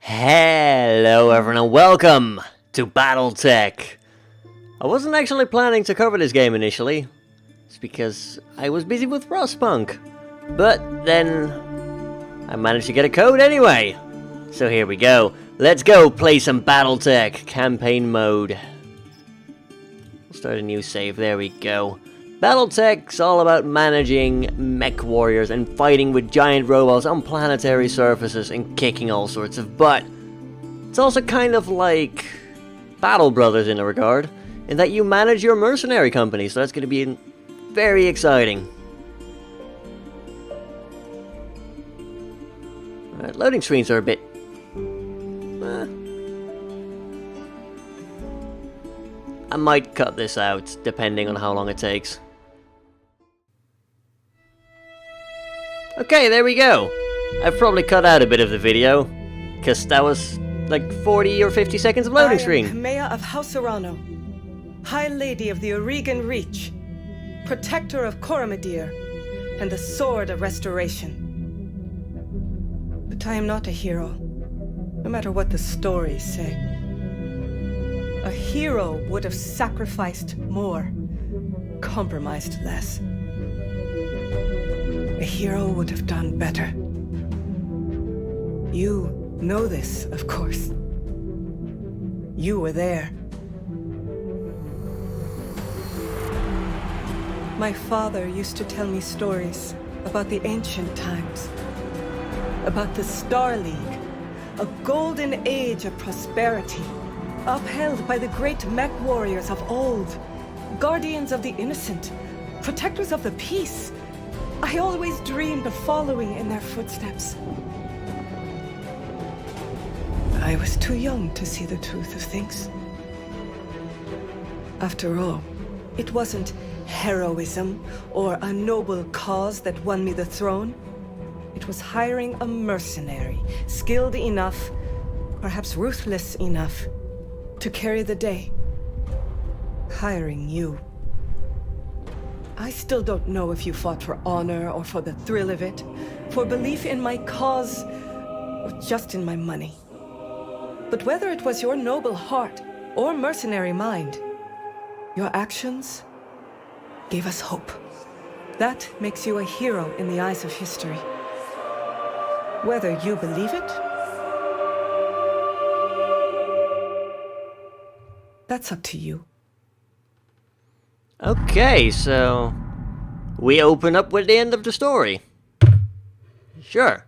Hello everyone and welcome to BattleTech. I wasn't actually planning to cover this game initially. It's because I was busy with Frostpunk. But then I managed to get a code anyway. So here we go. Let's go play some BattleTech campaign mode. We'll start a new save. There we go. BattleTech's all about managing mech warriors and fighting with giant robots on planetary surfaces and kicking all sorts of butt. It's also kind of like Battle Brothers in a regard, in that you manage your mercenary company, so that's going to be very exciting. Alright, loading screens are a bit... I might cut this out, depending on how long it takes. Okay, there we go. I've probably cut out a bit of the video, because that was like 40 or 50 seconds of loading screen. Kamea of House Urano, High Lady of the Aurigan Reach, Protector of Coromadir, and the Sword of Restoration. But I am not a hero, no matter what the stories say. A hero would have sacrificed more, compromised less. A hero would have done better. You know this, of course. You were there. My father used to tell me stories about the ancient times. About the Star League, a golden age of prosperity, upheld by the great mechwarriors of old, guardians of the innocent, protectors of the peace. I always dreamed of following in their footsteps. I was too young to see the truth of things. After all, it wasn't heroism or a noble cause that won me the throne. It was hiring a mercenary, skilled enough, perhaps ruthless enough, to carry the day. Hiring you. I still don't know if you fought for honor or for the thrill of it, for belief in my cause, or just in my money. But whether it was your noble heart or mercenary mind, your actions gave us hope. That makes you a hero in the eyes of history. Whether you believe it, that's up to you. Okay, so we open up with the end of the story. Sure.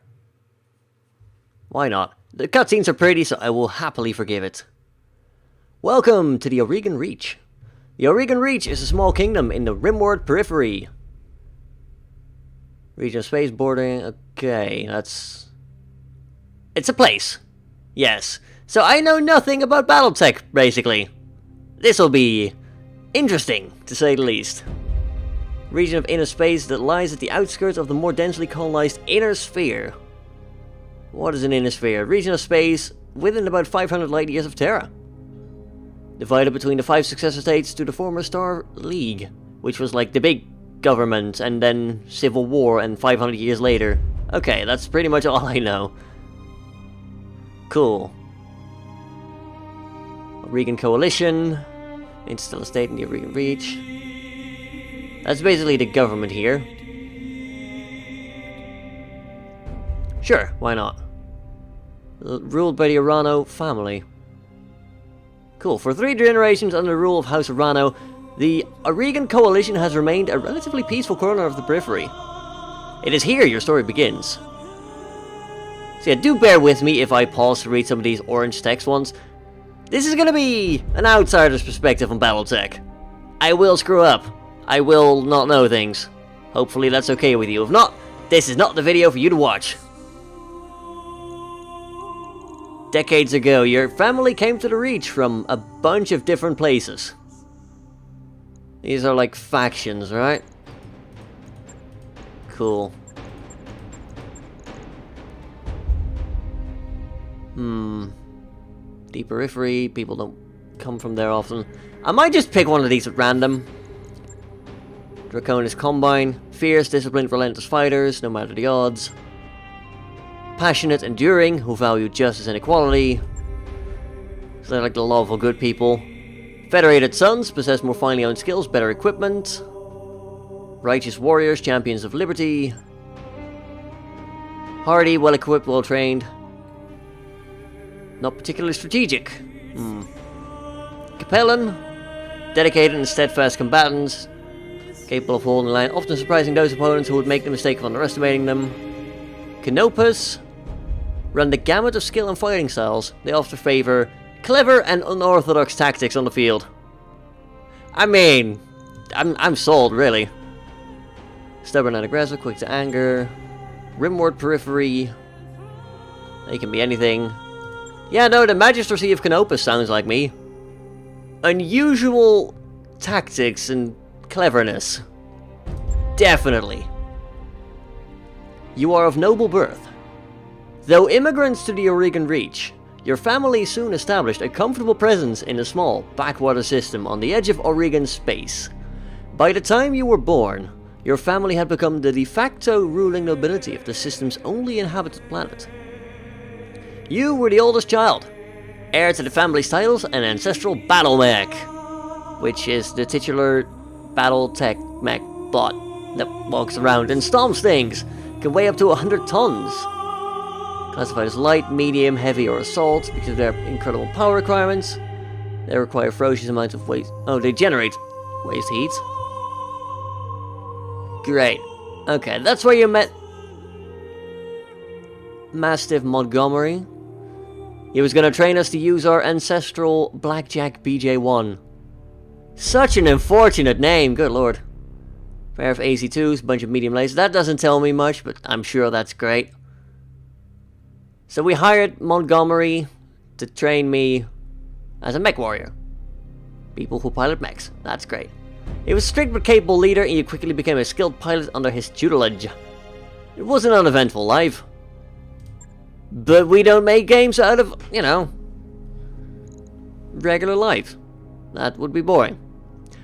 Why not? The cutscenes are pretty, so I will happily forgive it. Welcome to the Aurigan Reach. The Aurigan Reach is a small kingdom in the Rimworld periphery. Region of space bordering. Okay, that's... It's a place. Yes. So I know nothing about BattleTech, basically. This'll be interesting, to say the least. Region of inner space that lies at the outskirts of the more densely colonized inner sphere. What is an inner sphere? Region of space within about 500 light years of Terra. Divided between the 5 successor states to the former Star League, which was like the big government, and then civil war, and 500 years later. Okay, that's pretty much all I know. Cool. Aurigan Coalition. It's still a state in the Aurigan Reach. That's basically the government here. Sure, why not? Ruled by the Urano family. Cool, for 3 generations under the rule of House Urano, the Aurigan Coalition has remained a relatively peaceful corner of the periphery. It is here your story begins. So yeah, do bear with me if I pause to read some of these orange text ones. This is gonna be an outsider's perspective on BattleTech. I will screw up. I will not know things. Hopefully that's okay with you. If not, this is not the video for you to watch. Decades ago, your family came to the Reach from a bunch of different places. These are like factions, right? Cool. Deep periphery, people don't come from there often. I might just pick one of these at random. Draconis Combine, fierce, disciplined, relentless fighters, no matter the odds. passionate, enduring, who value justice and equality. So they're like the lawful good people. Federated sons possess more finely honed skills, better equipment. Righteous warriors, champions of liberty. Hardy, well equipped, well trained. Not particularly strategic. Capellan, dedicated and steadfast combatants. Capable of holding the line, often surprising those opponents who would make the mistake of underestimating them. Canopus run the gamut of skill and fighting styles. They often favor clever and unorthodox tactics on the field. I mean, I'm sold, really. Stubborn and aggressive, quick to anger. Rimward periphery. They can be anything. Yeah, no, the Magistracy of Canopus sounds like me. Unusual tactics and cleverness. Definitely. You are of noble birth. Though immigrants to the Oregon Reach, your family soon established a comfortable presence in a small backwater system on the edge of Oregon space. By the time you were born, your family had become the de facto ruling nobility of the system's only inhabited planet. You were the oldest child, heir to the family's titles and ancestral battle mech, which is the titular BattleTech mech bot that walks around and stomps things, can weigh up to 100 tons. Classified as light, medium, heavy, or assault because of their incredible power requirements. They require ferocious amounts of waste. Oh, they generate waste heat. Great. Okay, that's where you met Mastiff Montgomery. He was going to train us to use our ancestral BlackJack BJ1. Such an unfortunate name, good lord. Pair of AC2s, bunch of medium lasers. That doesn't tell me much, but I'm sure that's great. So we hired Montgomery to train me as a mech warrior. People who pilot mechs. That's great. He was a strict but capable leader, and you quickly became a skilled pilot under his tutelage. It was an uneventful life. But we don't make games out of, you know, regular life. That would be boring.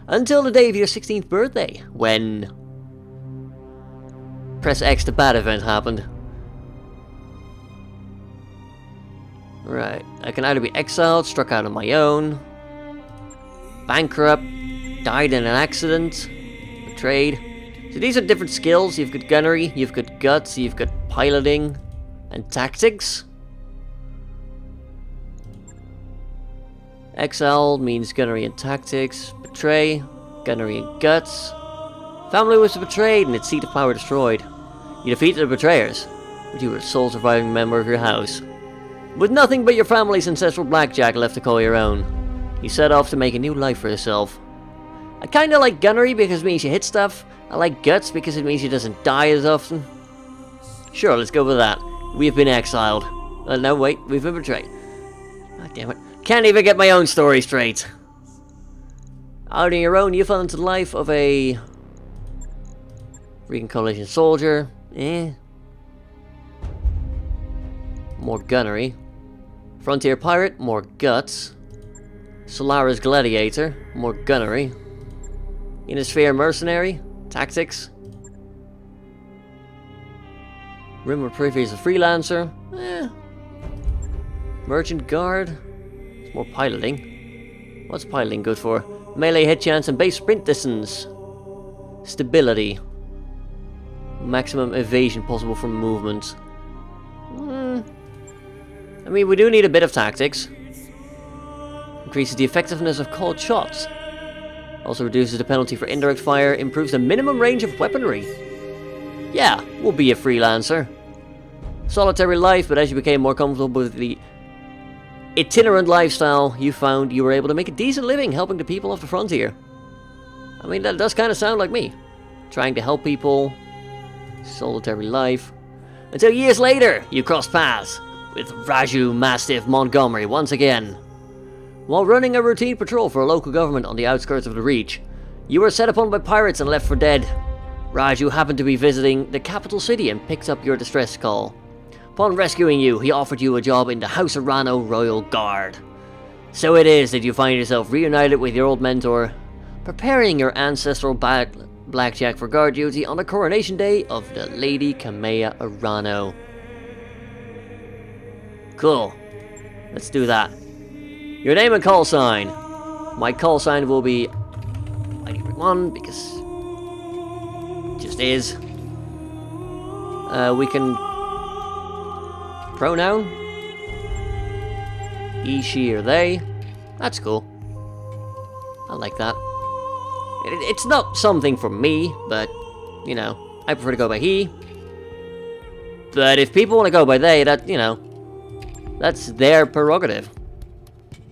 Until the day of your 16th birthday, when Press X to Bat event happened. Right, I can either be exiled, struck out on my own, bankrupt, died in an accident, betrayed. So these are different skills. You've got gunnery, you've got guts, you've got piloting, and tactics. Exile means gunnery and tactics. Betray, gunnery and guts. Family was betrayed and its seat of power destroyed. You defeated the betrayers, but you were the sole surviving member of your house. With nothing but your family's ancestral blackjack left to call your own, you set off to make a new life for yourself. I kinda like gunnery because it means you hit stuff. I like guts because it means you doesn't die as often. Sure, let's go with that. We have been exiled. No, wait, we've been betrayed. God damn it. Can't even get my own story straight. Out on your own, you fell into the life of a Recon Coalition soldier. More gunnery. Frontier Pirate, more guts. Solaris Gladiator, more gunnery. Inosphere Mercenary, tactics. Rimmer Privy is a freelancer. Merchant Guard, it's more piloting. What's piloting good for? Melee hit chance and base sprint distance. Stability. Maximum evasion possible from movement. I mean, we do need a bit of tactics. Increases the effectiveness of called shots. Also reduces the penalty for indirect fire. Improves the minimum range of weaponry. Yeah, we'll be a freelancer. Solitary life, but as you became more comfortable with the itinerant lifestyle, you found you were able to make a decent living helping the people of the frontier. I mean, that does kind of sound like me. Trying to help people. Solitary life. Until years later, you crossed paths with Raju Mastiff Montgomery once again. While running a routine patrol for a local government on the outskirts of the Reach, you were set upon by pirates and left for dead. Raju happened to be visiting the capital city and picked up your distress call. Upon rescuing you, he offered you a job in the House Arano Royal Guard. So it is that you find yourself reunited with your old mentor, preparing your ancestral blackjack for guard duty on the coronation day of the Lady Kamea Arano. Cool. Let's do that. Your name and call sign. My call sign will be ID1 because it just is. We can pronoun. He, she, or they. That's cool. I like that. It's not something for me, but, you know, I prefer to go by he. But if people want to go by they, that, you know, that's their prerogative.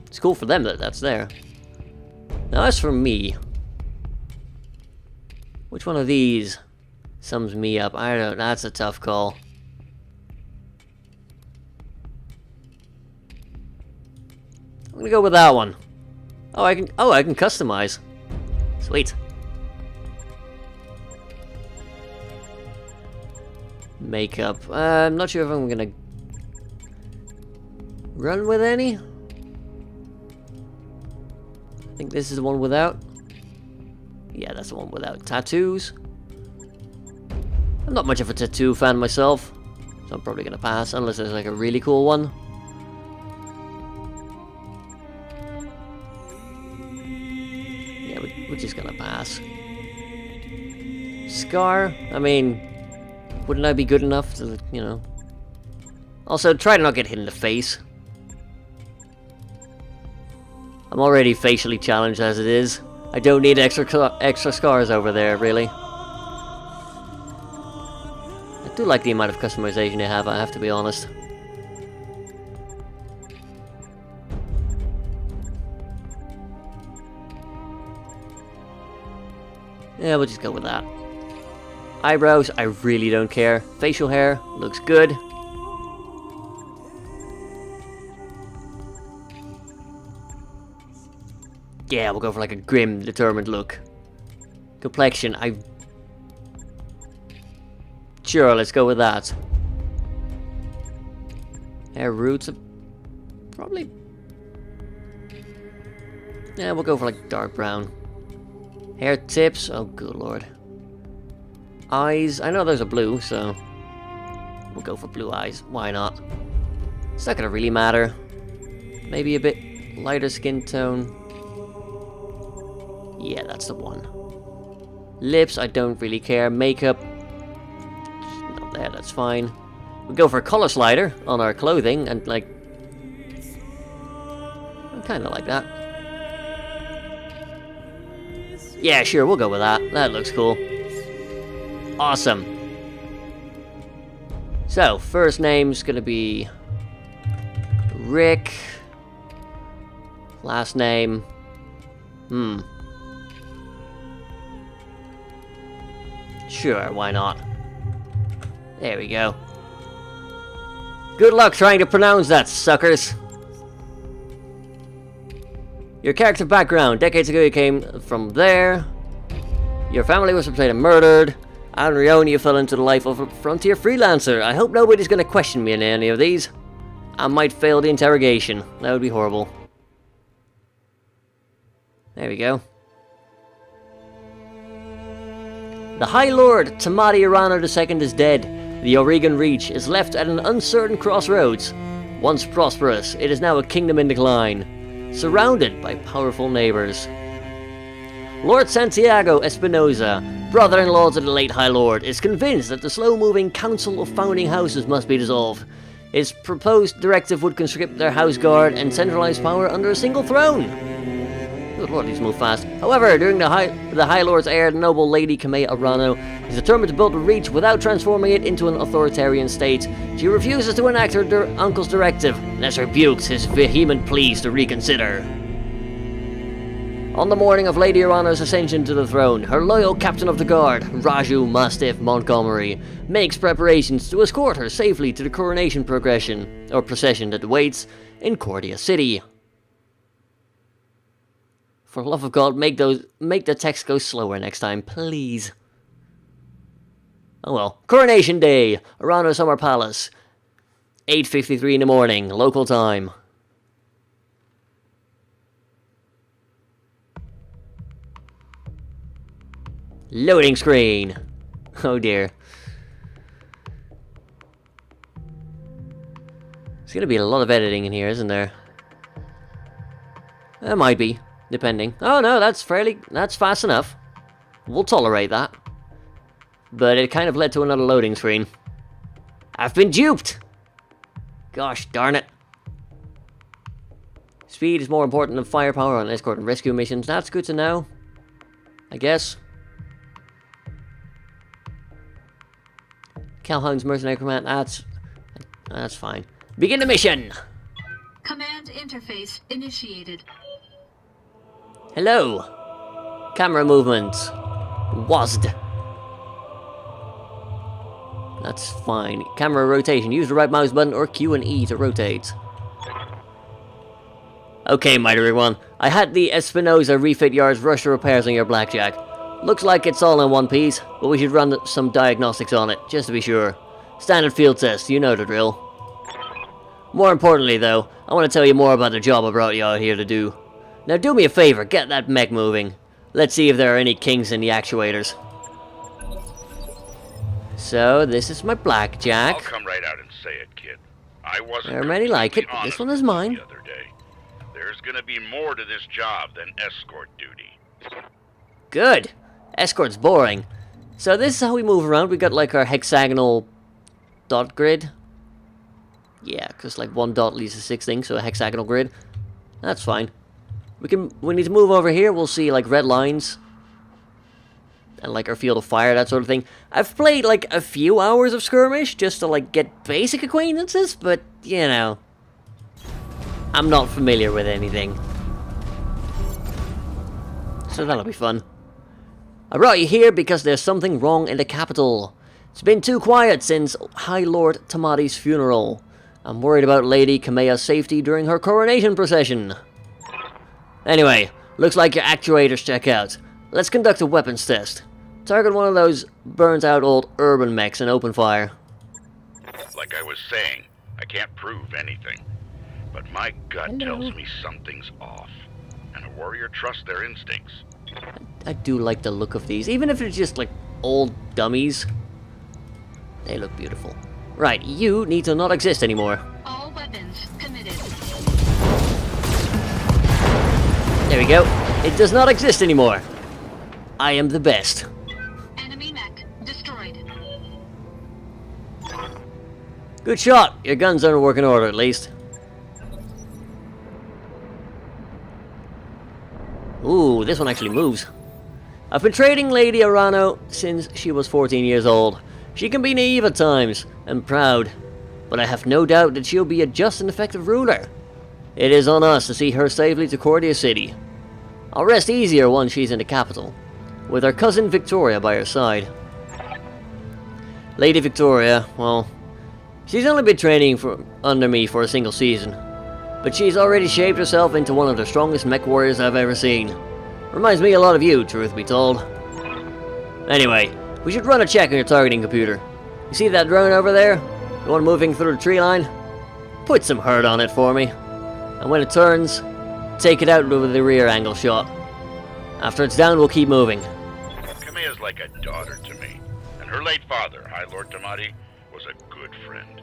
It's cool for them that that's there. Now as for me, which one of these sums me up? I don't know, that's a tough call. I'm gonna go with that one. Oh, I can customize. Sweet. Makeup. I'm not sure if I'm gonna run with any. I think this is the one without. Yeah, that's the one without. Tattoos. I'm not much of a tattoo fan myself, so I'm probably gonna pass unless there's like a really cool one. Yeah, we're just gonna pass. Scar. I mean, wouldn't I be good enough to, you know? Also, try to not get hit in the face. I'm already facially challenged as it is. I don't need extra scars over there, really. I do like the amount of customization they have, I have to be honest. Yeah, we'll just go with that. Eyebrows, I really don't care. Facial hair, looks good. Yeah, we'll go for like a grim, determined look. Complexion, Sure, let's go with that. Hair roots, probably... Yeah, we'll go for like dark brown. Hair tips, oh good lord. Eyes, I know those are blue, so... We'll go for blue eyes, why not? It's not gonna really matter. Maybe a bit lighter skin tone. Yeah, that's the one. Lips, I don't really care. Makeup, not there, that's fine. We go for a color slider on our clothing, and like... I kinda like that. Yeah, sure, we'll go with that. That looks cool. Awesome. So, first name's gonna be... Rick. Last name... Sure, why not? There we go. Good luck trying to pronounce that, suckers! Your character background. Decades ago you came from there. Your family was portrayed and murdered. And Rione, you fell into the life of a frontier freelancer. I hope nobody's gonna question me in any of these. I might fail the interrogation. That would be horrible. There we go. The High Lord Tamati Arana II is dead. The Oregon Reach is left at an uncertain crossroads. Once prosperous, it is now a kingdom in decline, surrounded by powerful neighbors. Lord Santiago Espinoza, brother-in-law to the late High Lord, is convinced that the slow-moving Council of Founding Houses must be dissolved. His proposed directive would conscript their house guard and centralize power under a single throne. Good lord, these move fast. However, during the High Lord's heir, the noble Lady Kamei Arano is determined to build the Reach without transforming it into an authoritarian state. She refuses to enact her uncle's directive, and has rebuked his vehement pleas to reconsider. On the morning of Lady Arano's ascension to the throne, her loyal captain of the guard, Raju Mastiff Montgomery, makes preparations to escort her safely to the coronation procession that waits in Cordia City. For the love of God, make the text go slower next time, please. Oh well. Coronation Day, Arano Summer Palace. 8:53 in the morning, local time. Loading screen. Oh dear. There's gonna be a lot of editing in here, isn't there? There might be, depending. Oh no, that's fast enough. We'll tolerate that. But it kind of led to another loading screen. I've been duped! Gosh darn it. Speed is more important than firepower on escort and rescue missions. That's good to know, I guess. Calhoun's mercenary command, that's fine. Begin the mission! Command interface initiated. Hello! Camera movement. WASD. That's fine. Camera rotation. Use the right mouse button or Q and E to rotate. Okay, mighty one. I had the Espinosa refit yards rush the repairs on your Blackjack. Looks like it's all in one piece, but we should run some diagnostics on it, just to be sure. Standard field test, you know the drill. More importantly though, I want to tell you more about the job I brought you out here to do. Now do me a favor, get that mech moving. Let's see if there are any kinks in the actuators. So, this is my Blackjack. I'll come right out and say it, kid. I wasn't. There are many like it, but this one is mine. The other day. There's gonna be more to this job than escort duty. Good. Escort's boring. So this is how we move around. We got like our hexagonal dot grid. Yeah, because like one dot leads to 6 things, so a hexagonal grid. That's fine. We need to move over here. We'll see like red lines. And like our field of fire, that sort of thing. I've played like a few hours of skirmish just to like get basic acquaintances, but you know, I'm not familiar with anything. So that'll be fun. I brought you here because there's something wrong in the capital. It's been too quiet since High Lord Tamati's funeral. I'm worried about Lady Kameya's safety during her coronation procession. Anyway, looks like your actuators check out. Let's conduct a weapons test. Target one of those burnt out old urban mechs and open fire. Like I was saying, I can't prove anything. But my gut tells me something's off. And a warrior trusts their instincts. I do like the look of these, even if they're just like old dummies. They look beautiful. Right, you need to not exist anymore. All weapons committed. There we go. It does not exist anymore. I am the best. Enemy mech destroyed. Good shot. Your guns are in working order at least. Ooh, this one actually moves. I've been trading Lady Arano since she was 14 years old. She can be naive at times, and proud, but I have no doubt that she'll be a just and effective ruler. It is on us to see her safely to Cordia City. I'll rest easier once she's in the capital, with her cousin Victoria by her side. Lady Victoria, well, she's only been training under me for a single season, but she's already shaped herself into one of the strongest mech warriors I've ever seen. Reminds me a lot of you, truth be told. Anyway, we should run a check on your targeting computer. You see that drone over there? The one moving through the tree line? Put some hurt on it for me. And when it turns, take it out with the rear angle shot. After it's down, we'll keep moving. Kameya's like a daughter to me. And her late father, High Lord Tamati, was a good friend.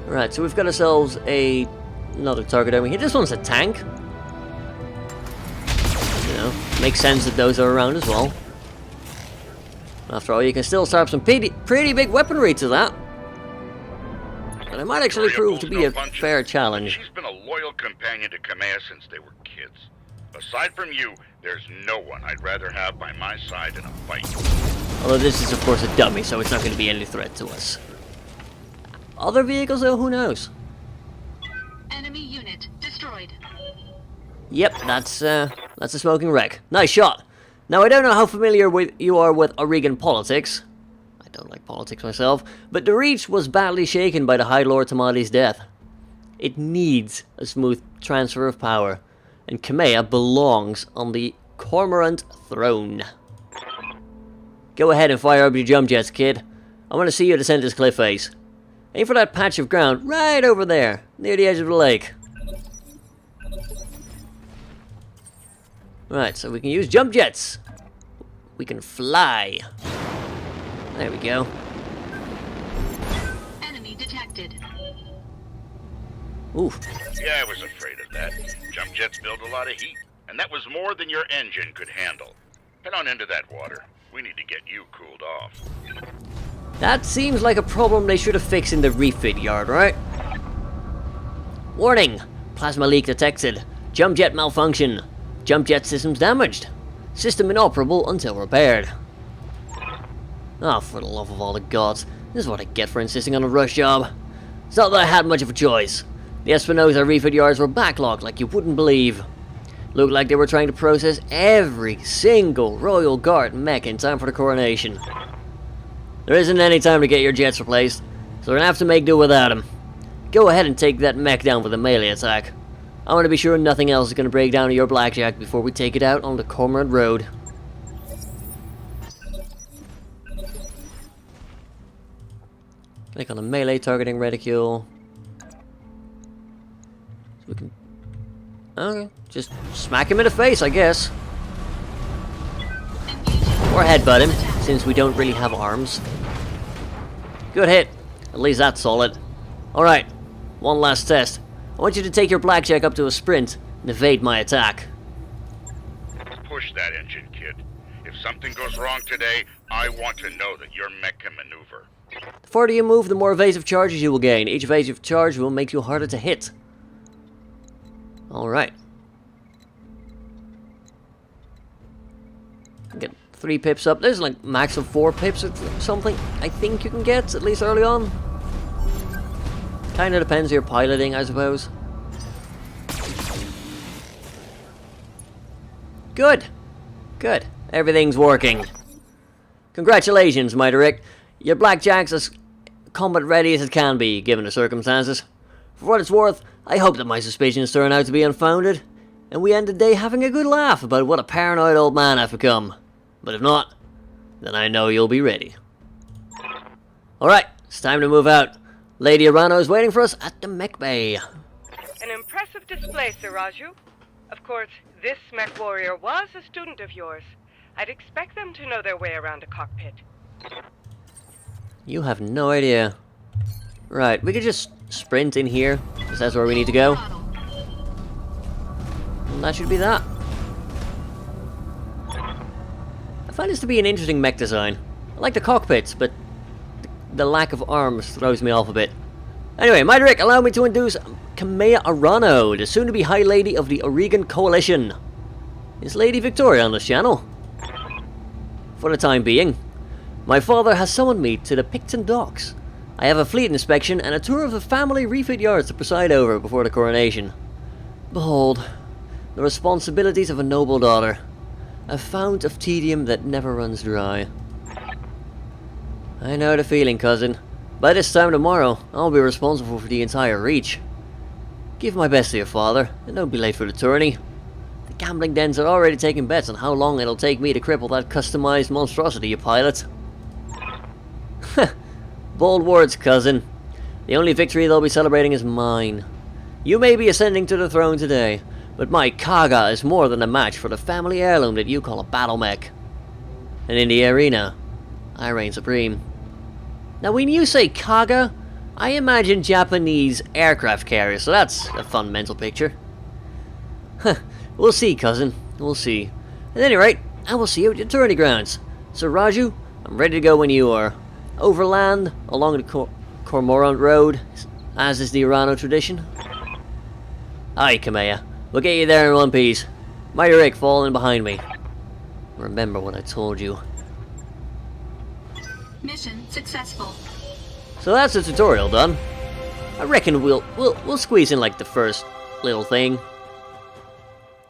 Right, so we've got ourselves another target over here. This one's a tank. You know, makes sense that those are around as well. After all, you can still start some pretty big weaponry to that. And it might actually prove to be a fair challenge. She's been a loyal companion to Kameya since they were kids. Aside from you, there's no one I'd rather have by my side in a fight. Although this is of course a dummy, so it's not going to be any threat to us. Other vehicles though, who knows? Enemy unit destroyed. Yep, that's a smoking wreck. Nice shot. Now I don't know how familiar you are with Oregon politics. I don't like politics myself, but the Reach was badly shaken by the High Lord Tamati's death. It needs a smooth transfer of power, and Kameya belongs on the Cormorant throne. Go ahead and fire up your jump jets, kid. I want to see you descend this cliff face. Aim for that patch of ground right over there, near the edge of the lake. Right, so we can use jump jets. We can fly. There we go. Enemy detected. Oof. Yeah, I was afraid of that. Jump jets build a lot of heat, and that was more than your engine could handle. Head on into that water. We need to get you cooled off. That seems like a problem they should have fixed in the refit yard, right? Warning! Plasma leak detected. Jump jet malfunction. Jump jet systems damaged. System inoperable until repaired. Oh, for the love of all the gods. This is what I get for insisting on a rush job. It's not that I had much of a choice. The Espinosa refit yards were backlogged like you wouldn't believe. Looked like they were trying to process every single Royal Guard mech in time for the coronation. There isn't any time to get your jets replaced, so we're gonna have to make do without them. Go ahead and take that mech down with a melee attack. I want to be sure nothing else is gonna break down to your Blackjack before we take it out on the Cormorant Road. Click on the melee targeting reticule. So we can... Okay, just smack him in the face, I guess. Or headbutt him, since we don't really have arms. Good hit. At least that's solid. Alright, one last test. I want you to take your Blackjack up to a sprint and evade my attack. Push that engine, kid. If something goes wrong today, I want to know that your mech can maneuver. The farther you move, the more evasive charges you will gain. Each evasive charge will make you harder to hit. Alright. Get 3 pips up. There's like max of 4 pips or something I think you can get, at least early on. Kinda depends on your piloting, I suppose. Good. Good. Everything's working. Congratulations, Myterick. Your Blackjack's as combat ready as it can be, given the circumstances. For what it's worth, I hope that my suspicions turn out to be unfounded, and we end the day having a good laugh about what a paranoid old man I've become. But if not, then I know you'll be ready. Alright, it's time to move out. Lady Arano is waiting for us at the mech bay. An impressive display, Sir Raju. Of course, this mech warrior was a student of yours. I'd expect them to know their way around a cockpit. You have no idea. Right, we could just sprint in here, because that's where we need to go. And that should be that. I find this to be an interesting mech design. I like the cockpits, but the lack of arms throws me off a bit. Anyway, Myterick, allow me to introduce Kamea Arano, the soon-to-be High Lady of the Oregon Coalition. Is Lady Victoria on this channel? For the time being. My father has summoned me to the Picton Docks. I have a fleet inspection and a tour of the family refit yards to preside over before the coronation. Behold, the responsibilities of a noble daughter. A fount of tedium that never runs dry. I know the feeling, cousin. By this time tomorrow, I'll be responsible for the entire reach. Give my best to your father, and don't be late for the tourney. The gambling dens are already taking bets on how long it'll take me to cripple that customized monstrosity you pilot. Bold words, cousin. The only victory they'll be celebrating is mine. You may be ascending to the throne today, but my Kaga is more than a match for the family heirloom that you call a battle mech. And in the arena, I reign supreme. Now when you say Kaga, I imagine Japanese aircraft carriers, so that's a fun mental picture. We'll see, cousin. We'll see. At any rate, I will see you at your tourney grounds. Sir Raju, I'm ready to go when you are. Overland, along the Cormorant Road, as is the Arano tradition. Aye, Kamea. We'll get you there in one piece. Myterick, fall in behind me. Remember what I told you. Mission successful. So that's the tutorial done. I reckon we'll squeeze in like the first little thing.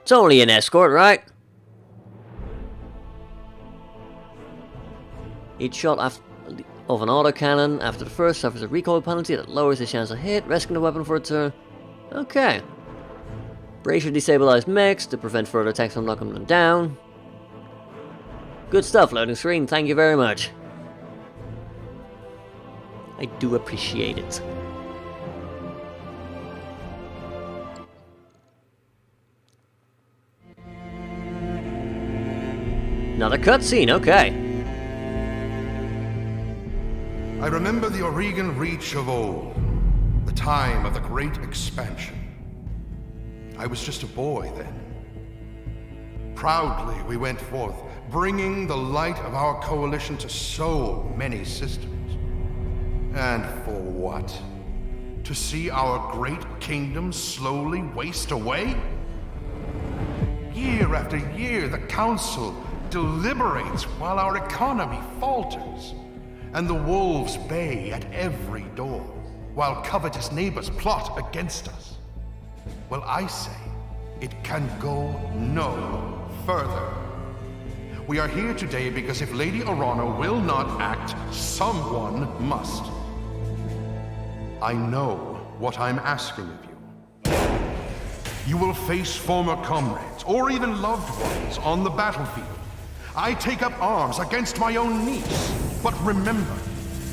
It's only an escort, right? Each shot of an autocannon after the first suffers a recoil penalty that lowers the chance of hit, rescuing the weapon for a turn. Okay. Brace your destabilized mechs to prevent further attacks from knocking them down. Good stuff, loading screen. Thank you very much. I do appreciate it. Another cutscene, okay. I remember the Oregon Reach of old. The time of the Great Expansion. I was just a boy then. Proudly we went forth, bringing the light of our coalition to so many systems. And for what? To see our great kingdom slowly waste away? Year after year, the Council deliberates while our economy falters, and the wolves bay at every door, while covetous neighbors plot against us. Well, I say, it can go no further. We are here today because if Lady Orana will not act, someone must. I know what I'm asking of you. You will face former comrades, or even loved ones, on the battlefield. I take up arms against my own niece. But remember,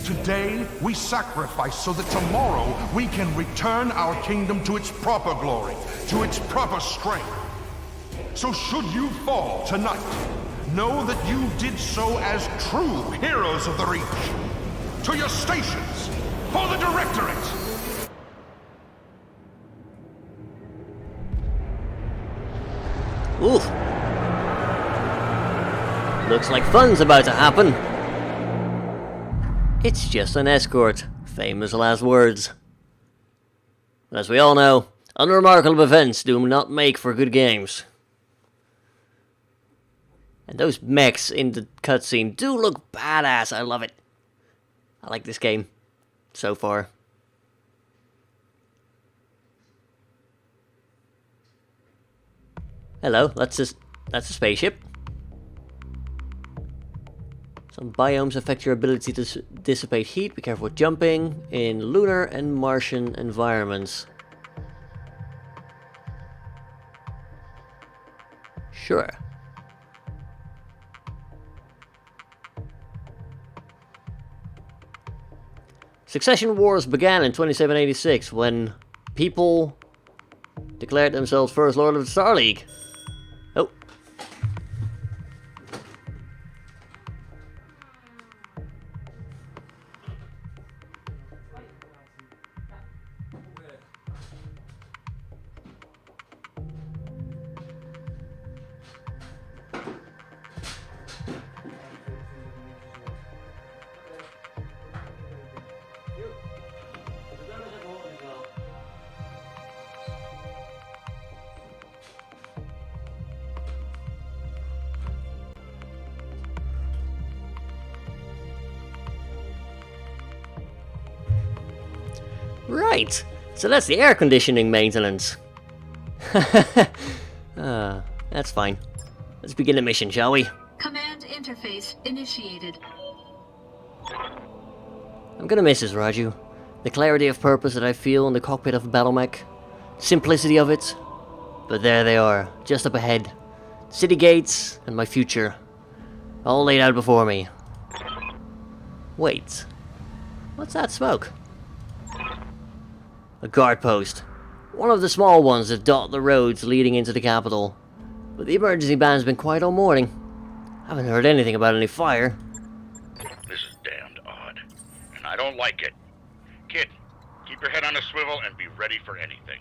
today we sacrifice so that tomorrow we can return our kingdom to its proper glory, to its proper strength. So should you fall tonight, know that you did so as true heroes of the Reach. To your stations, for the Directorate! Oof. Looks like fun's about to happen. It's just an escort. Famous last words. But as we all know, unremarkable events do not make for good games. And those mechs in the cutscene do look badass. I love it. I like this game so far. Hello, that's a spaceship. Some biomes affect your ability to dissipate heat. Be careful with jumping in lunar and Martian environments. Sure. Succession Wars began in 2786 when people declared themselves First Lord of the Star League. Oh. Right, so that's the air conditioning maintenance. That's fine. Let's begin the mission, shall we? Command interface initiated. I'm gonna miss this, Raju. The clarity of purpose that I feel in the cockpit of a battle mech. Simplicity of it. But there they are, just up ahead. City gates and my future. All laid out before me. Wait. What's that smoke? A guard post. One of the small ones that dot the roads leading into the capital. But the emergency ban's been quiet all morning. Haven't heard anything about any fire. This is damned odd, and I don't like it. Kid, keep your head on a swivel and be ready for anything.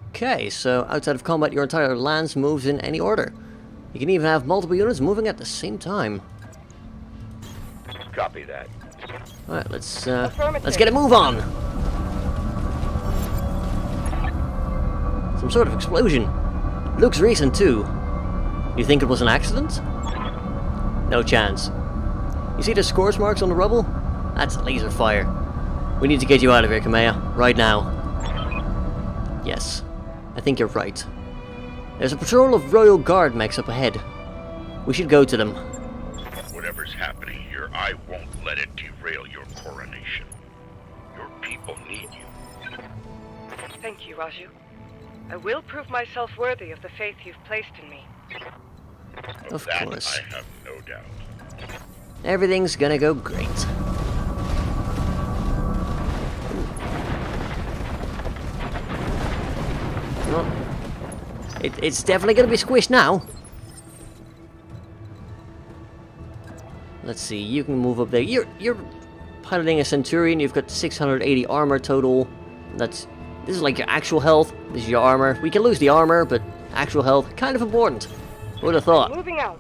Okay, so outside of combat your entire lance moves in any order. You can even have multiple units moving at the same time. Copy that. Alright, let's get a move on! Some sort of explosion. Looks recent too. You think it was an accident? No chance. You see the scorch marks on the rubble? That's laser fire. We need to get you out of here, Kamea. Right now. Yes. I think you're right. There's a patrol of Royal Guard mechs up ahead. We should go to them. Whatever's happening here, I won't let it derail your coronation. Your people need you. Thank you, Raju. I will prove myself worthy of the faith you've placed in me. Of that course. I have no doubt. Everything's gonna go great. Well, it's definitely gonna be squished now. Let's see, you can move up there. You're piloting a Centurion, you've got 680 armor total. This is like your actual health. This is your armor. We can lose the armor, but actual health, kind of important. Who would have thought? Moving out.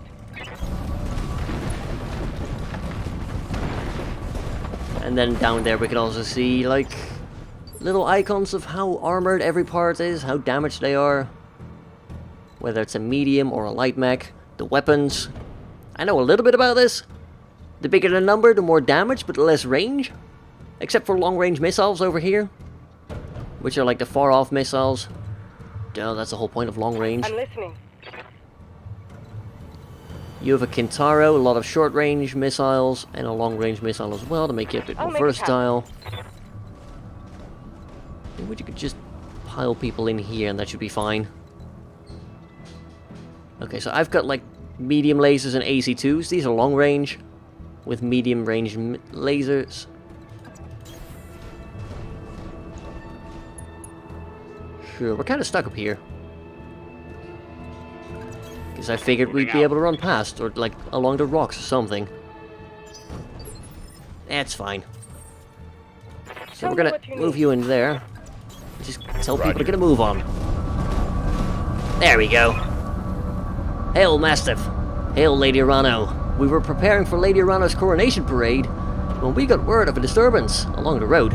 And then down there we can also see, like, little icons of how armored every part is, how damaged they are. Whether it's a medium or a light mech. The weapons. I know a little bit about this. The bigger the number, the more damage, but the less range. Except for long-range missiles over here. Which are like the far-off missiles. Duh, that's the whole point of long-range. I'm listening. You have a Kintaro, a lot of short-range missiles, and a long-range missile as well to make you a bit more versatile. Maybe you could just pile people in here and that should be fine. Okay, so I've got like medium lasers and AC2s. These are long-range with medium-range lasers. Sure, we're kind of stuck up here. Because I figured we'd be able to run past, or like along the rocks or something. That's fine. So we're gonna move you in there. Just tell people to get a move on. There we go. Hail, Mastiff. Hail, Lady Arano. We were preparing for Lady Arano's coronation parade when we got word of a disturbance along the road.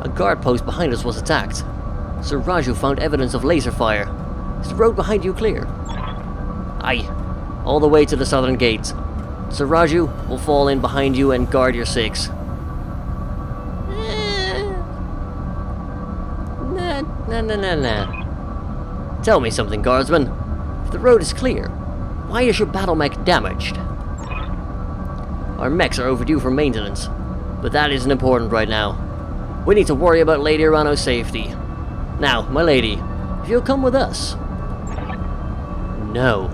A guard post behind us was attacked. Sir Raju found evidence of laser fire. Is the road behind you clear? Aye. All the way to the southern gate. Sir Raju will fall in behind you and guard your six. Nah. Tell me something, guardsman. If the road is clear, why is your battle mech damaged? Our mechs are overdue for maintenance, but that isn't important right now. We need to worry about Lady Arano's safety. Now, my lady, if you'll come with us. No.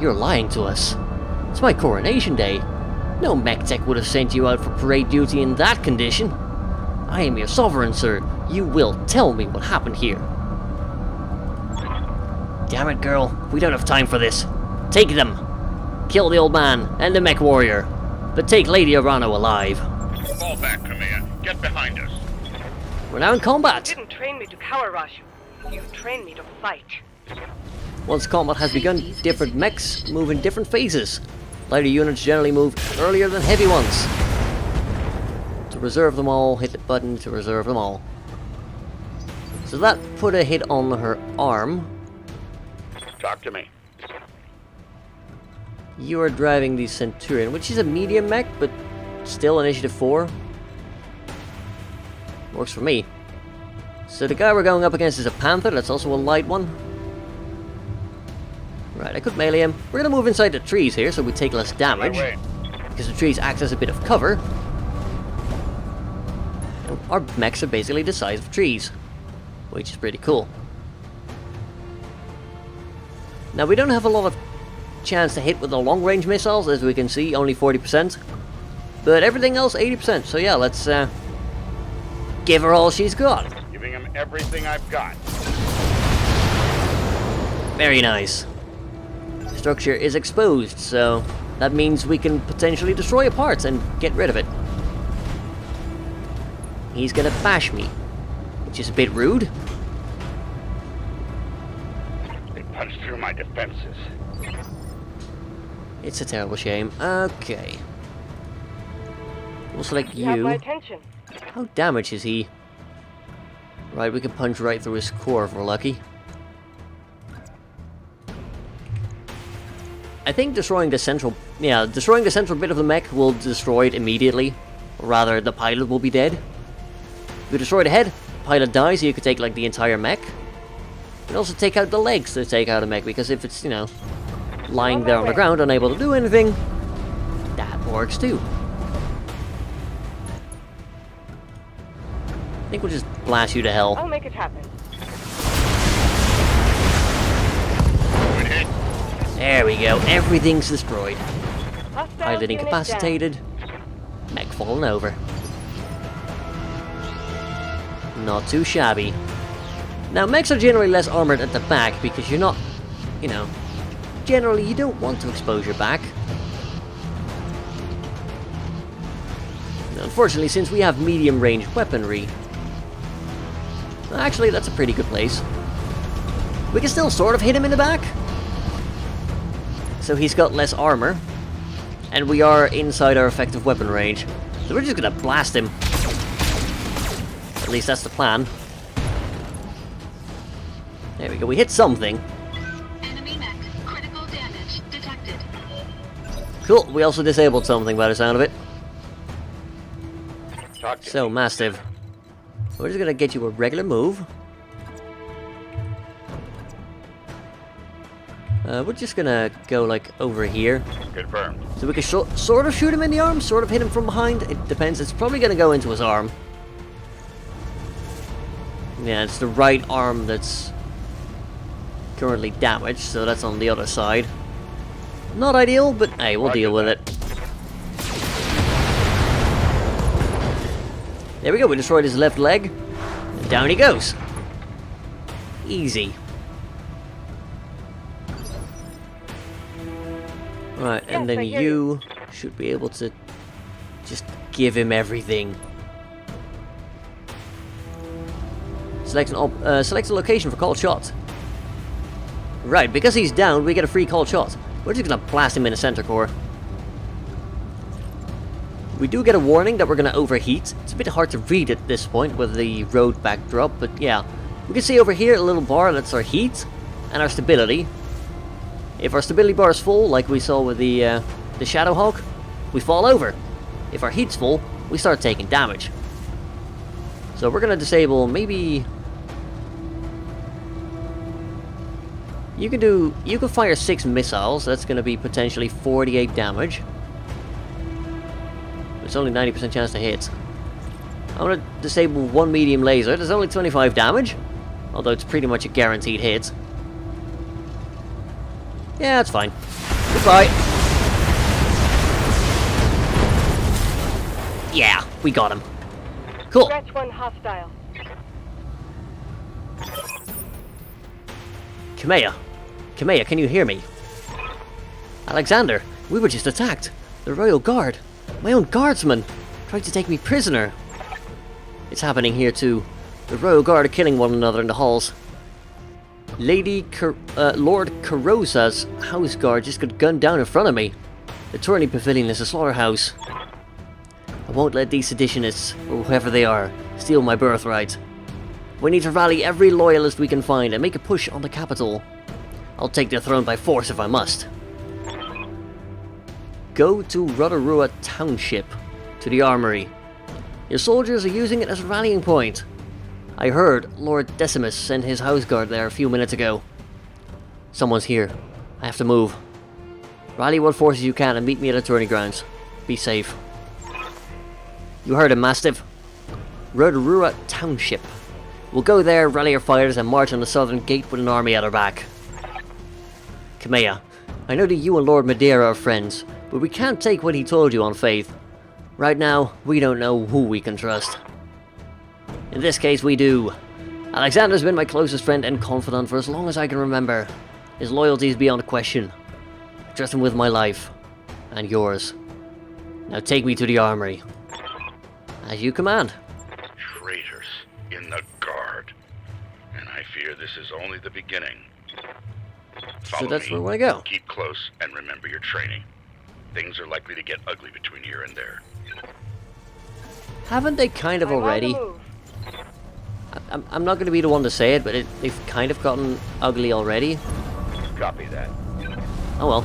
You're lying to us. It's my coronation day. No mech tech would have sent you out for parade duty in that condition. I am your sovereign, sir. You will tell me what happened here. Damn it, girl. We don't have time for this. Take them. Kill the old man and the mech warrior. But take Lady Arano alive. Fall back, Command. Get behind us. We're now in combat. You didn't train me to cower, Raju. You trained me to fight. Once combat has begun, different mechs move in different phases. Lighter units generally move earlier than heavy ones. To reserve them all, hit the button to reserve them all. So that put a hit on her arm. Talk to me. You are driving the Centurion, which is a medium mech, but still initiative 4. Works for me. So the guy we're going up against is a Panther, that's also a light one. Right, I could melee him. We're gonna move inside the trees here so we take less damage. Because the trees act as a bit of cover. And our mechs are basically the size of trees. Which is pretty cool. Now we don't have a lot of chance to hit with the long range missiles, as we can see, only 40%. But everything else 80%, so yeah, let's give her all she's got. Giving him everything I've got. Very nice. The structure is exposed, so that means we can potentially destroy a part and get rid of it. He's gonna bash me, which is a bit rude. They punched through my defenses. It's a terrible shame. Okay. We'll select You have my you. attention. How damaged is he? Right, we can punch right through his core if we're lucky. I think destroying the central bit of the mech will destroy it immediately. Or rather, the pilot will be dead. If you destroy the head, the pilot dies, so you could take like the entire mech. You can also take out the legs to take out a mech, because if it's, you know, lying there on the ground, unable to do anything, that works too. I think we'll just blast you to hell. I'll make it happen. Good hit. There we go, everything's destroyed. Hostile Pilot unit incapacitated, mech fallen over. Not too shabby. Now, mechs are generally less armored at the back because you're not, you know, generally you don't want to expose your back. Unfortunately, since we have medium range weaponry... Actually, that's a pretty good place. We can still sort of hit him in the back. So he's got less armor. And we are inside our effective weapon range. So we're just gonna blast him. At least that's the plan. There we go, we hit something. Enemy mech. Critical damage detected. Cool, we also disabled something by the sound of it. So, Mastiff. We're just gonna get you a regular move. We're just gonna go, like, over here. Confirmed. So we can sort of shoot him in the arm, sort of hit him from behind. It depends, it's probably gonna go into his arm. Yeah, it's the right arm that's currently damaged, so that's on the other side. Not ideal, but hey, we'll deal with it. There we go, we destroyed his left leg. And down he goes. Easy. Right, and then you should be able to just give him everything. Select a location for called shot. Right, because he's down, we get a free called shot. We're just gonna blast him in the center core. We do get a warning that we're gonna overheat. It's a bit hard to read at this point with the road backdrop, but yeah. We can see over here a little bar, that's our heat and our stability. If our stability bar is full, like we saw with the Shadowhawk, we fall over. If our heat's full, we start taking damage. So we're gonna disable maybe... You can fire 6 missiles, that's gonna be potentially 48 damage. It's only 90% chance to hit. I'm gonna disable 1 medium laser, there's only 25 damage. Although it's pretty much a guaranteed hit. Yeah, that's fine. Goodbye. Yeah, we got him. Cool. Scratch one hostile. Kamea. Kamea, can you hear me? Alexander, we were just attacked. The Royal Guard. My own guardsman tried to take me prisoner. It's happening here too. The Royal Guard are killing one another in the halls. Lord Carosa's house guard just got gunned down in front of me. The tourney pavilion is a slaughterhouse. I won't let these seditionists, or whoever they are, steal my birthright. We need to rally every loyalist we can find and make a push on the capital. I'll take their throne by force if I must. Go to Rotorua Township, to the armory. Your soldiers are using it as a rallying point. I heard Lord Decimus sent his house guard there a few minutes ago. Someone's here. I have to move. Rally what forces you can and meet me at the tourney grounds. Be safe. You heard him, Mastiff. Rotorua Township. We'll go there, rally our fighters, and march on the southern gate with an army at our back. Kamea, I know that you and Lord Madeira are friends, but we can't take what he told you on faith. Right now, we don't know who we can trust. In this case, we do. Alexander's been my closest friend and confidant for as long as I can remember. His loyalty is beyond question. I trust him with my life. And yours. Now take me to the armory. As you command. Traitors in the guard. And I fear this is only the beginning. Follow So that's me. where we want to go. Keep close and remember your training. Things are likely to get ugly between here and there. Haven't they kind of already? I'm not going to be the one to say it, but they've kind of gotten ugly already. Copy that. Oh well.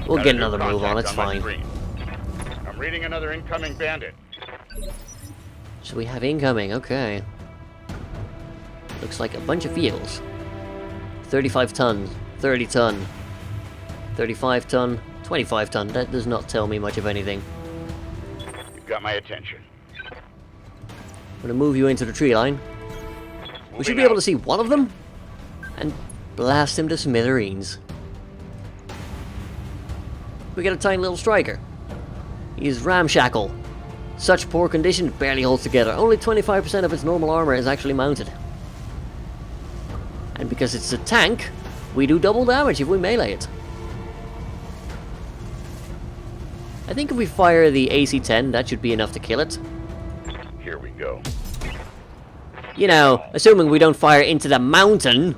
We'll Got get a new another move on, contact it's my fine. screen. I'm reading another incoming bandit. So we have incoming, okay. Looks like a bunch of vehicles. 35 ton, 30 ton, 35 ton, 25 ton. That does not tell me much of anything. You've got my attention. I'm gonna move you into the tree line. We should be able to see one of them and blast him to smithereens. We get a tiny little striker. He's ramshackle. Such poor condition, it barely holds together. Only 25% of its normal armor is actually mounted. And because it's a tank, we do double damage if we melee it. I think if we fire the AC-10, that should be enough to kill it. Here we go. You know, assuming we don't fire into the mountain.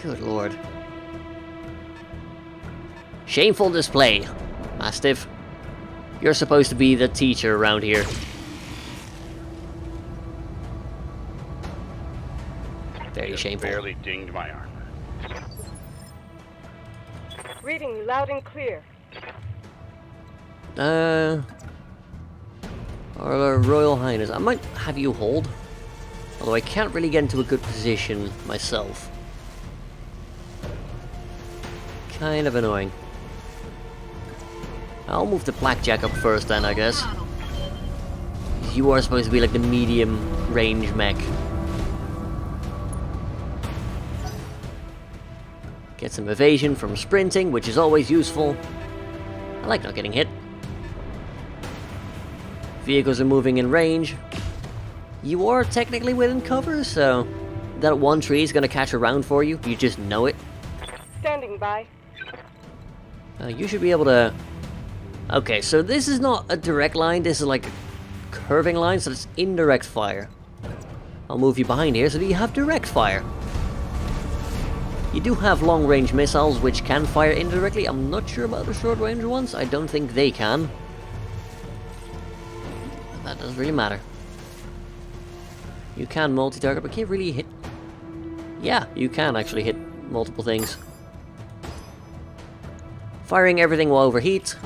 Good lord. Shameful display, Mastiff. You're supposed to be the teacher around here. Very Just shameful. barely dinged my armor. Reading you loud and clear. Our Royal Highness, I might have you hold. Although I can't really get into a good position myself. Kind of annoying. I'll move the BlackJack up first then, I guess. You are supposed to be like the medium range mech. Get some evasion from sprinting, which is always useful. I like not getting hit. Vehicles are moving in range. You are technically within cover, so that one tree is going to catch a round for you. You just know it. Standing by. You should be able to... Okay, so this is not a direct line. This is like a curving line, so it's indirect fire. I'll move you behind here so that you have direct fire. You do have long-range missiles which can fire indirectly. I'm not sure about the short-range ones. I don't think they can. That doesn't really matter. You can multi-target, but can't really hit... Yeah, you can actually hit multiple things. Firing everything will overheat.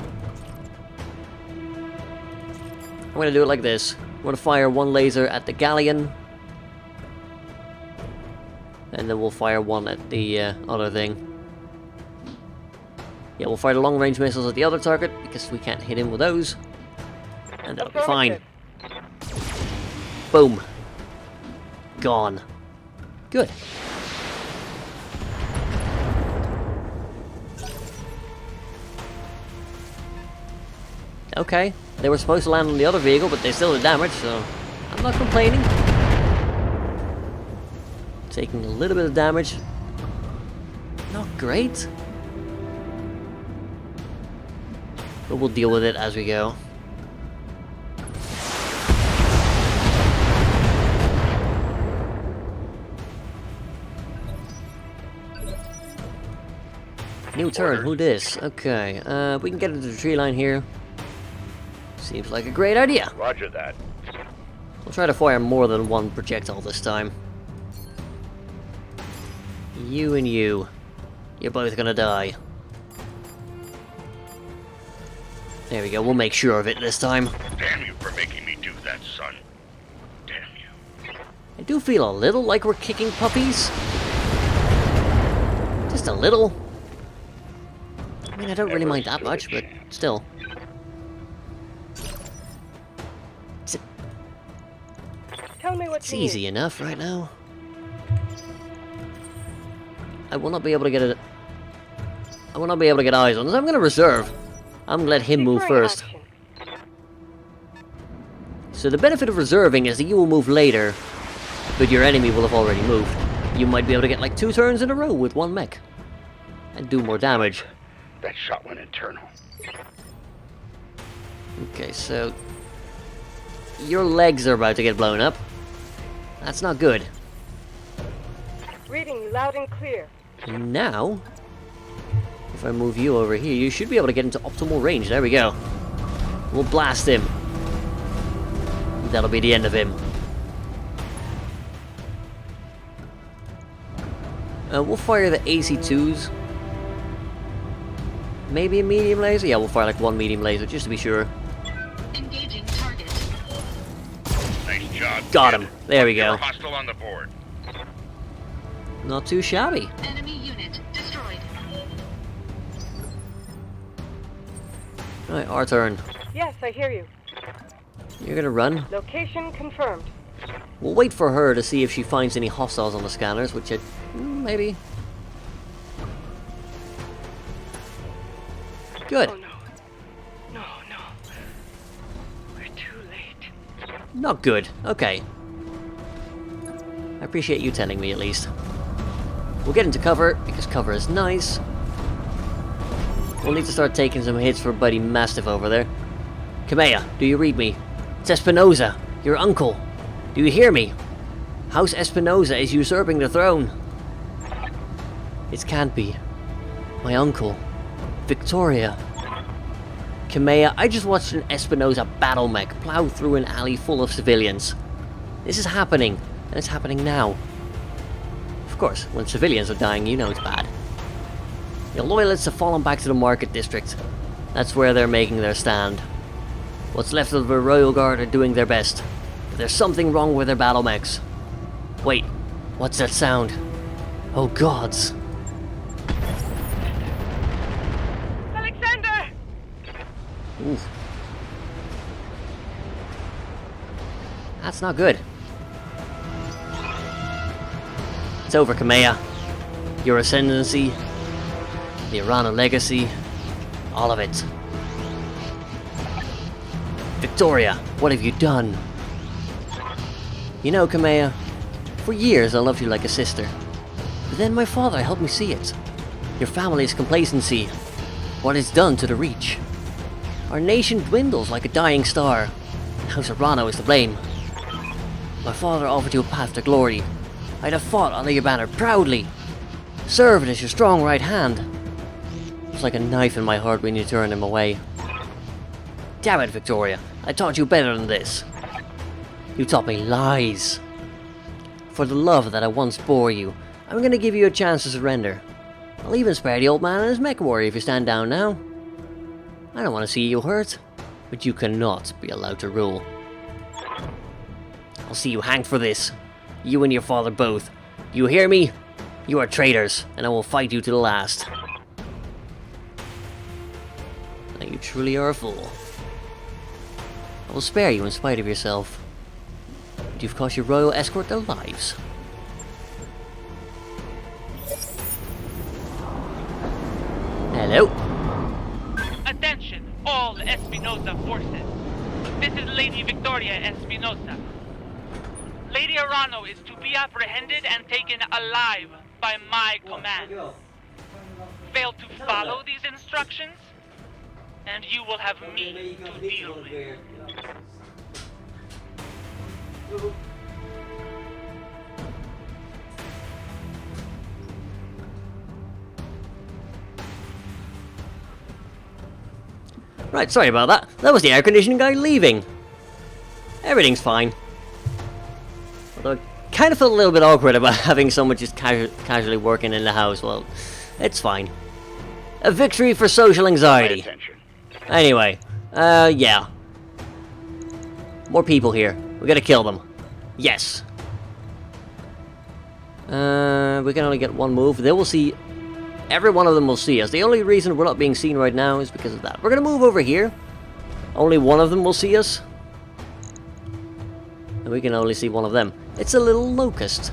I'm going to do it like this. I'm going to fire one laser at the galleon. And then we'll fire one at the other thing. Yeah, we'll fire the long-range missiles at the other target, because we can't hit him with those. And that'll be fine. Boom. Gone. Good. Okay. They were supposed to land on the other vehicle, but they still did damage, so I'm not complaining. Taking a little bit of damage. Not great. But we'll deal with it as we go. New turn, who dis? Okay, we can get into the tree line here. Seems like a great idea. Roger that. We'll try to fire more than one projectile this time. You and you. You're both gonna die. There we go, we'll make sure of it this time. Damn you for making me do that, son. Damn you. I do feel a little like we're kicking puppies. Just a little. I mean, I don't really mind that much, but still. Tell me what It's you need. easy enough right now. I will not be able to get it. I will not be able to get eyes on this. I'm going to reserve. I'm going to let him move Deferring first. action. So the benefit of reserving is that you will move later, but your enemy will have already moved. You might be able to get like 2 turns in a row with one mech. And do more damage. That shot went internal. Okay, so... your legs are about to get blown up. That's not good. Reading you loud and clear. And now... if I move you over here, you should be able to get into optimal range. There we go. We'll blast him. That'll be the end of him. We'll fire the AC-2s. Maybe a medium laser? Yeah, we'll fire like 1 medium laser, just to be sure. Engaging target. Nice job. Got kid. him. There we You're go. a hostile on the board. Not too shabby. Enemy unit destroyed. Right, our turn. Yes, I hear you. You're gonna run. Location confirmed. We'll wait for her to see if she finds any hostiles on the scanners, which I... maybe. Good. Oh no. No, no. We're too late. Not good. Okay. I appreciate you telling me, at least. We'll get into cover, because cover is nice. We'll need to start taking some hits for Buddy Mastiff over there. Kamea, do you read me? It's Espinosa, your uncle. Do you hear me? House Espinosa is usurping the throne. It can't be. My uncle. Victoria. Kamea, I just watched an Espinosa battle mech plow through an alley full of civilians. This is happening, and it's happening now. Of course, when civilians are dying, you know it's bad. Your loyalists have fallen back to the market district. That's where they're making their stand. What's left of the Royal Guard are doing their best. But there's something wrong with their battle mechs. Wait, what's that sound? Oh gods. Alexander! Ooh. That's not good. It's over, Kamea. Your ascendancy, the Arana legacy, all of it. Victoria, what have you done? You know, Kamea, for years I loved you like a sister. But then my father helped me see it. Your family's complacency, what it's done to the Reach. Our nation dwindles like a dying star. House Arana is to blame. My father offered you a path to glory. I'd have fought under your banner proudly. Served as your strong right hand. It's like a knife in my heart when you turn him away. Damn it, Victoria. I taught you better than this. You taught me lies. For the love that I once bore you, I'm gonna give you a chance to surrender. I'll even spare the old man and his mech warrior if you stand down now. I don't want to see you hurt, but you cannot be allowed to rule. I'll see you hanged for this. You and your father both. You hear me? You are traitors, and I will fight you to the last. Now you truly are a fool. I will spare you in spite of yourself. But you've cost your royal escort their lives. Hello? Attention, all Espinosa forces. This is Lady Victoria Espinosa. Lady Arano is to be apprehended and taken alive by my command. Fail to follow these instructions, and you will have me to deal with. Right, sorry about that. That was the air conditioning guy leaving. Everything's fine. Although I kind of felt a little bit awkward about having someone just casually working in the house. Well, it's fine. A victory for social anxiety. Anyway, yeah. More people here. We gotta kill them. Yes. We can only get one move. They will see... Every one of them will see us. The only reason we're not being seen right now is because of that. We're gonna move over here. Only one of them will see us. And we can only see one of them. It's a little locust.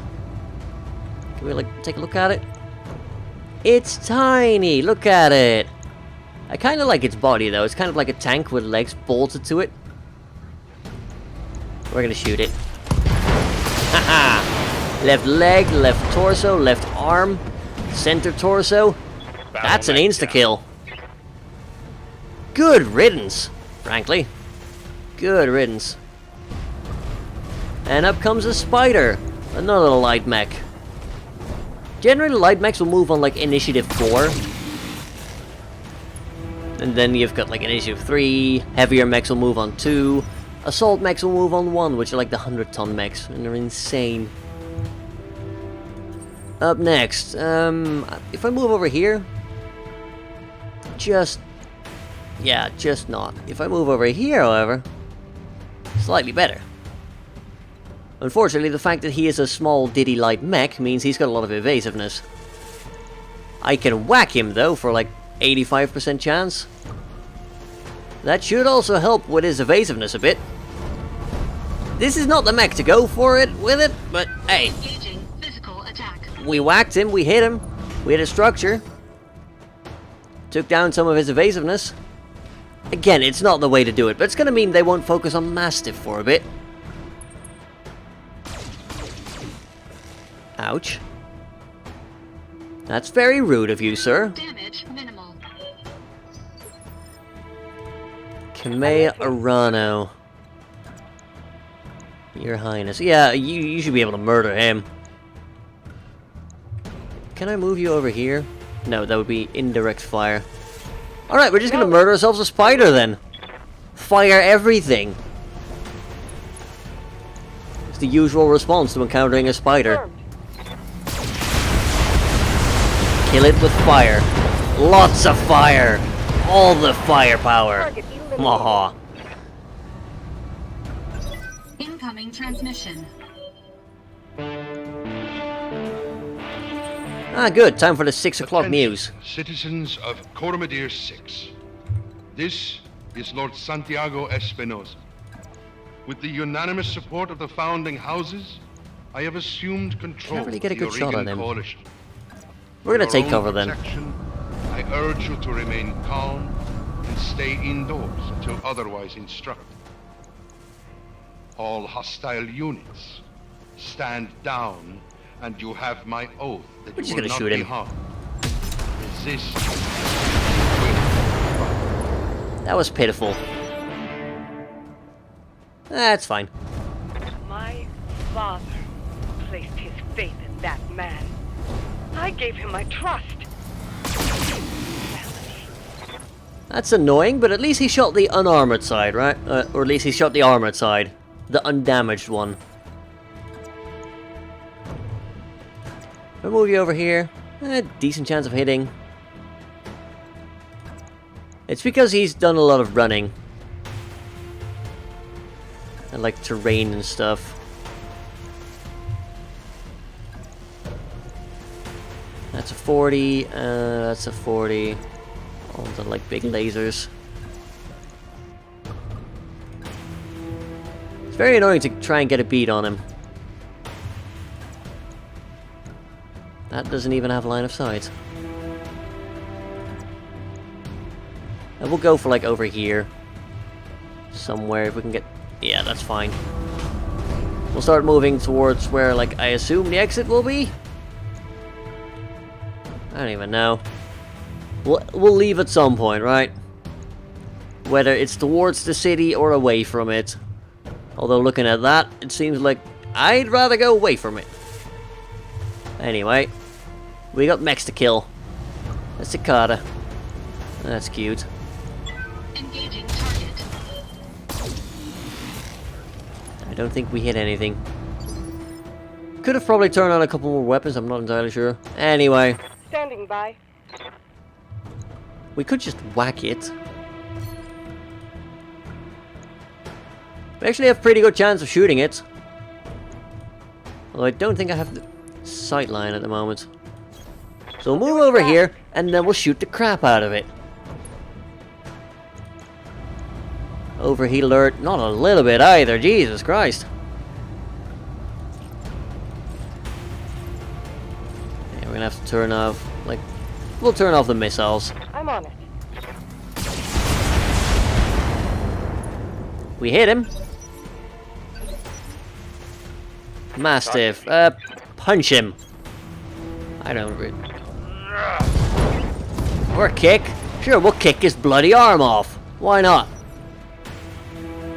Can we, like, take a look at it? It's tiny! Look at it! I kind of like its body, though. It's kind of like a tank with legs bolted to it. We're gonna shoot it. Haha! Left leg, left torso, left arm, center torso. That's an insta-kill. Good riddance, frankly. Good riddance. And up comes a spider. Another light mech. Generally, light mechs will move on, like, Initiative 4. And then you've got, like, Initiative 3. Heavier mechs will move on 2. Assault mechs will move on 1, which are, like, the 100-ton mechs. And they're insane. Up next, if I move over here... Yeah, just not. If I move over here, however... Slightly better. Unfortunately, the fact that he is a small diddy light mech means he's got a lot of evasiveness. I can whack him, though, for like 85% chance. That should also help with his evasiveness a bit. This is not the mech to go for it with it, but hey. Engaging physical attack. We whacked him, we hit him, we hit a structure. Took down some of his evasiveness. Again, it's not the way to do it, but it's gonna mean they won't focus on Mastiff for a bit. Ouch. That's very rude of you, sir. Damage minimal. Kamea Arano. Your Highness. Yeah, you should be able to murder him. Can I move you over here? No, that would be indirect fire. Alright, we're just gonna murder ourselves a spider then. Fire everything. It's the usual response to encountering a spider. Kill it with fire. Lots of fire. All the firepower. Maha. Incoming transmission. Ah, good. Time for the 6 o'clock Attention, news. Citizens of Coromadir 6. This is Lord Santiago Espinosa. With the unanimous support of the founding houses, I have assumed control Can't really get a of the good shot Oregon on him. Coalition. We're gonna For take your cover own then. protection, I urge you to remain calm and stay indoors until otherwise instructed. All hostile units, stand down, and you have my oath that We're just you will gonna not shoot be him. harmed. Resist. That was pitiful. That's fine. My father placed his faith in that man. I gave him my trust. That's annoying, but at least he shot the unarmored side, right? Or at least he shot the armored side. The undamaged one. I'll move you over here. Decent chance of hitting. It's because he's done a lot of running. And like terrain and stuff. That's a 40, that's a 40. All the like big lasers. It's very annoying to try and get a beat on him. That doesn't even have line of sight. And we'll go for like over here. Somewhere if we can get... Yeah, that's fine. We'll start moving towards where like I assume the exit will be. I don't even know. We'll leave at some point, right? Whether it's towards the city or away from it. Although looking at that, it seems like I'd rather go away from it. Anyway, we got mechs to kill. A cicada. That's cute. Engaging target. I don't think we hit anything. Could have probably turned on a couple more weapons, I'm not entirely sure. Anyway, Standing by. we could just whack it. We actually have a pretty good chance of shooting it. Although I don't think I have the sight line at the moment. So we'll move over here, and then we'll shoot the crap out of it. Overheat alert, not a little bit either, Jesus Christ. Yeah, we're gonna have to turn off, like, we'll turn off the missiles. I'm on it. We hit him. Mastiff, punch him. I don't really... Or kick. Sure, we'll kick his bloody arm off. Why not?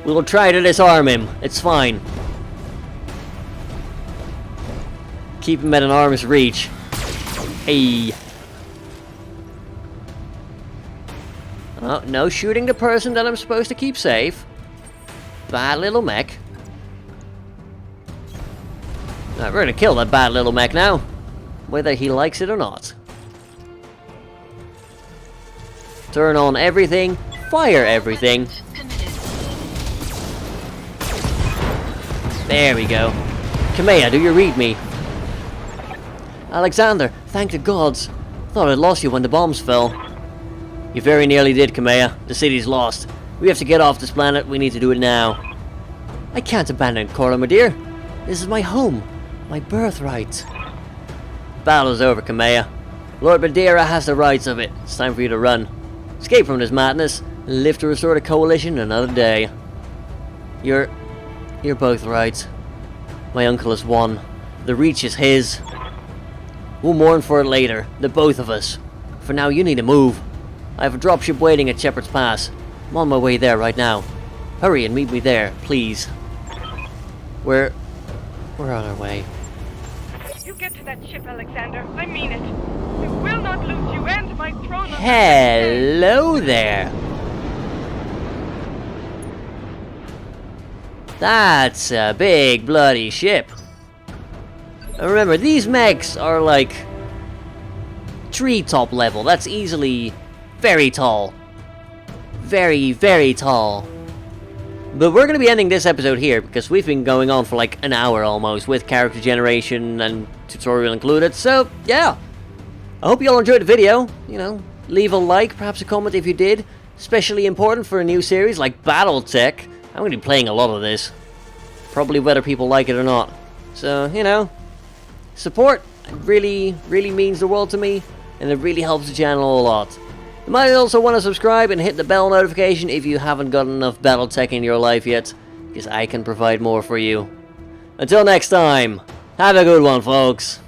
We will try to disarm him. It's fine. Keep him at an arm's reach. Hey. Oh, no shooting the person that I'm supposed to keep safe. Bad little mech. Right, we're gonna kill that bad little mech now. Whether he likes it or not. Turn on everything. Fire everything. Committed. There we go. Kamea, do you read me? Alexander, thank the gods. Thought I'd lost you when the bombs fell. You very nearly did, Kamea. The city's lost. We have to get off this planet. We need to do it now. I can't abandon Korra, my dear. This is my home. My birthright. Battle's over, Kamea. Lord Madeira has the rights of it. It's time for you to run. Escape from this madness and live to restore the coalition another day. You're both right. My uncle has won. The Reach is his. We'll mourn for it later, the both of us. For now, you need to move. I have a dropship waiting at Shepherd's Pass. I'm on my way there right now. Hurry and meet me there, please. We're on our way. You get to that ship, Alexander. I mean it. I will not lose you and my throne. Hello there. That's a big bloody ship. And remember, these mechs are like treetop level. That's easily very tall. Very, very tall. But we're going to be ending this episode here because we've been going on for like an hour almost with character generation and tutorial included. So, yeah. I hope you all enjoyed the video. You know, leave a like, perhaps a comment if you did. Especially important for a new series like BattleTech. I'm going to be playing a lot of this. Probably whether people like it or not. So, you know, support really, really means the world to me. And it really helps the channel a lot. You might also want to subscribe and hit the bell notification if you haven't got enough BattleTech in your life yet. Because I can provide more for you. Until next time, have a good one, folks.